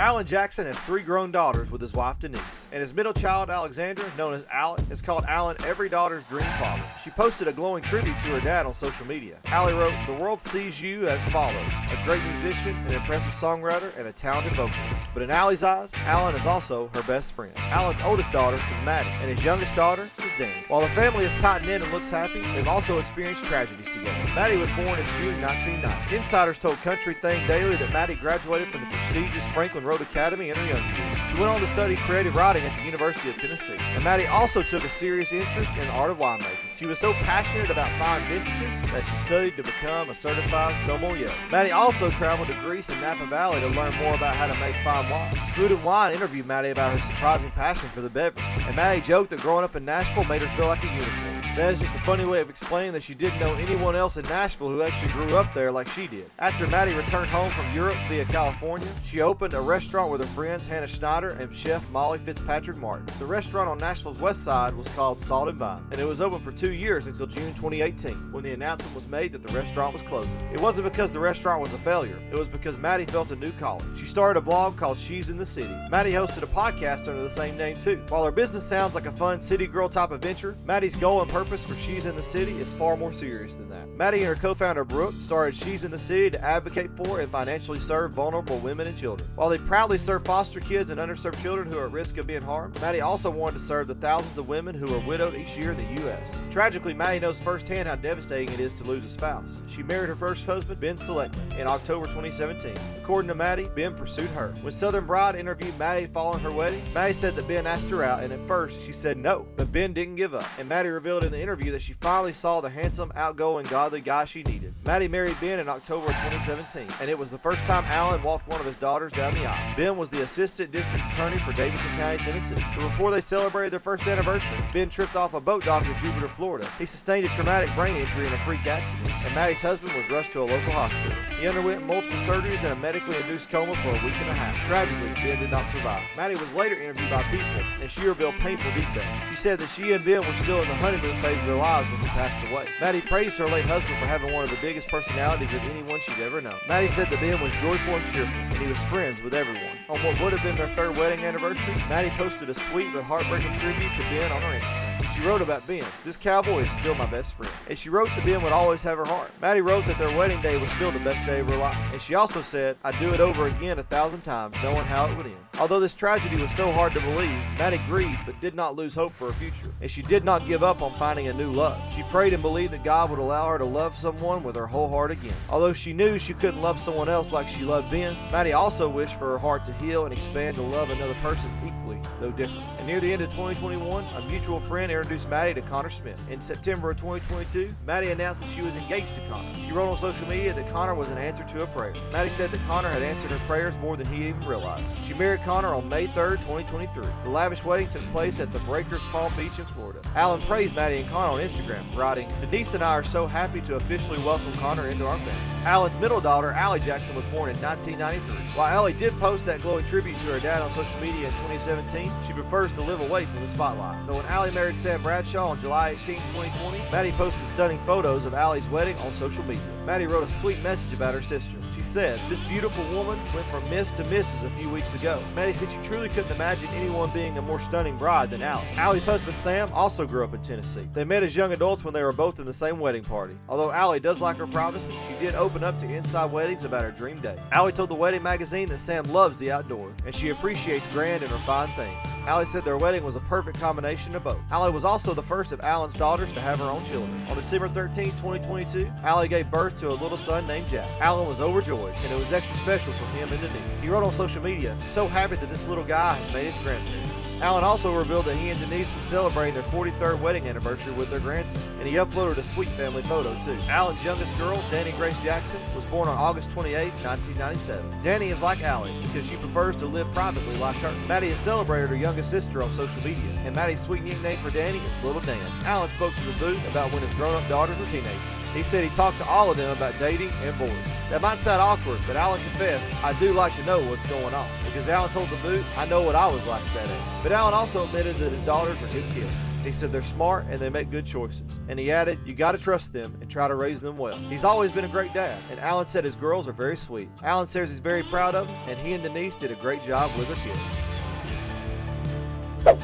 Alan Jackson has 3 grown daughters with his wife Denise, and his middle child Alexandra, known as Allie, has called Alan every daughter's dream father. She posted a glowing tribute to her dad on social media. Allie wrote, "The world sees you as follows: a great musician, an impressive songwriter, and a talented vocalist. But in Allie's eyes, Alan is also her best friend." Alan's oldest daughter is Maddie, and his youngest daughter is Danny. While the family is tight-knit and looks happy, they've also experienced tragedies together. Maddie was born in June 1990. Insiders told Country Thing Daily that Maddie graduated from the prestigious Franklin Road Academy in her younger years. She went on to study creative writing at the University of Tennessee. And Maddie also took a serious interest in the art of winemaking. She was so passionate about fine vintages that she studied to become a certified sommelier. Maddie also traveled to Greece and Napa Valley to learn more about how to make fine wine. Food and Wine interviewed Maddie about her surprising passion for the beverage, and Maddie joked that growing up in Nashville made her feel like a unicorn. That is just a funny way of explaining that she didn't know anyone else in Nashville who actually grew up there like she did. After Maddie returned home from Europe via California, she opened a restaurant with her friends Hannah Schneider and chef Molly Fitzpatrick Martin. The restaurant on Nashville's west side was called Salt and Vine, and it was open for 2 years until June 2018, when the announcement was made that the restaurant was closing. It wasn't because the restaurant was a failure, it was because Maddie felt a new calling. She started a blog called She's in the City. Maddie hosted a podcast under the same name too. While her business sounds like a fun city girl type of venture, Maddie's goal and purpose for She's in the City is far more serious than that. Maddie and her co-founder Brooke started She's in the City to advocate for and financially serve vulnerable women and children. While they proudly serve foster kids and underserved children who are at risk of being harmed, Maddie also wanted to serve the thousands of women who are widowed each year in the U.S. Tragically, Maddie knows firsthand how devastating it is to lose a spouse. She married her first husband, Ben Selectman, in October 2017. According to Maddie, Ben pursued her. When Southern Bride interviewed Maddie following her wedding, Maddie said that Ben asked her out, and at first she said no, but Ben didn't give up. And Maddie revealed in the interview that she finally saw the handsome, outgoing, godly guy she needed. Maddie married Ben in October of 2017, and it was the first time Alan walked one of his daughters down the aisle. Ben was the assistant district attorney for Davidson County, Tennessee. But before they celebrated their first anniversary, Ben tripped off a boat dock in Jupiter, Florida. He sustained a traumatic brain injury in a freak accident, and Maddie's husband was rushed to a local hospital. He underwent multiple surgeries and a medically induced coma for a week and a half. Tragically, Ben did not survive. Maddie was later interviewed by People, and she revealed painful details. She said that she and Ben were still in the honeymoon phase of their lives when he passed away. Maddie praised her late husband for having one of the biggest personalities of anyone she'd ever known. Maddie said that Ben was joyful and cheerful, and he was friends with everyone. On what would have been their 3rd wedding anniversary, Maddie posted a sweet but heartbreaking tribute to Ben on her Instagram. She wrote about Ben, "This cowboy is still my best friend." And she wrote that Ben would always have her heart. Maddie wrote that their wedding day was still the best day of her life. And she also said, "I'd do it over again 1,000 times, knowing how it would end." Although this tragedy was so hard to believe, Maddie grieved but did not lose hope for her future. And she did not give up on finding a new love. She prayed and believed that God would allow her to love someone with her whole heart again. Although she knew she couldn't love someone else like she loved Ben, Maddie also wished for her heart to heal and expand to love another person equally, though different. And near the end of 2021, a mutual friend introduced Maddie to Connor Smith. In September of 2022, Maddie announced that she was engaged to Connor. She wrote on social media that Connor was an answer to a prayer. Maddie said that Connor had answered her prayers more than he even realized. She married Connor on May 3rd, 2023. The lavish wedding took place at the Breakers Palm Beach in Florida. Alan praised Maddie and Connor on Instagram, writing, "Denise and I are so happy to officially welcome Connor into our family." Alan's middle daughter, Allie Jackson, was born in 1993. While Allie did post that glowing tribute to her dad on social media in 2017, she prefers to live away from the spotlight. Though when Allie married Sam Bradshaw on July 18, 2020, Maddie posted stunning photos of Allie's wedding on social media. Maddie wrote a sweet message about her sister. She said, "This beautiful woman went from Miss to Mrs. a few weeks ago." Maddie said she truly couldn't imagine anyone being a more stunning bride than Allie. Allie's husband Sam also grew up in Tennessee. They met as young adults when they were both in the same wedding party. Although Allie does like her privacy, she did open up to Inside Weddings about her dream date. Allie told the wedding magazine that Sam loves the outdoors, and she appreciates grand and refined things. Allie said their wedding was a perfect combination of both. Allie was also the first of Alan's daughters to have her own children. On December 13, 2022, Allie gave birth to a little son named Jack. Alan was overjoyed, and it was extra special for him and Denise. He wrote on social media, "So happy that this little guy has made his grandparents." Alan also revealed that he and Denise were celebrating their 43rd wedding anniversary with their grandson, and he uploaded a sweet family photo too. Alan's youngest girl, Danny Grace Jackson, was born on August 28, 1997. Danny is like Allie because she prefers to live privately like her. Maddie has celebrated her youngest sister on social media, and Maddie's sweet nickname for Danny is Little Dan. Alan spoke to the Boot about when his grown-up daughters were teenagers. He said he talked to all of them about dating and boys. That might sound awkward, but Alan confessed, "I do like to know what's going on." Because Alan told the Boot, "I know what I was like at that age." But Alan also admitted that his daughters are good kids. He said they're smart and they make good choices. And he added, you gotta trust them and try to raise them well. He's always been a great dad, and Alan said his girls are very sweet. Alan says he's very proud of them, and he and Denise did a great job with their kids.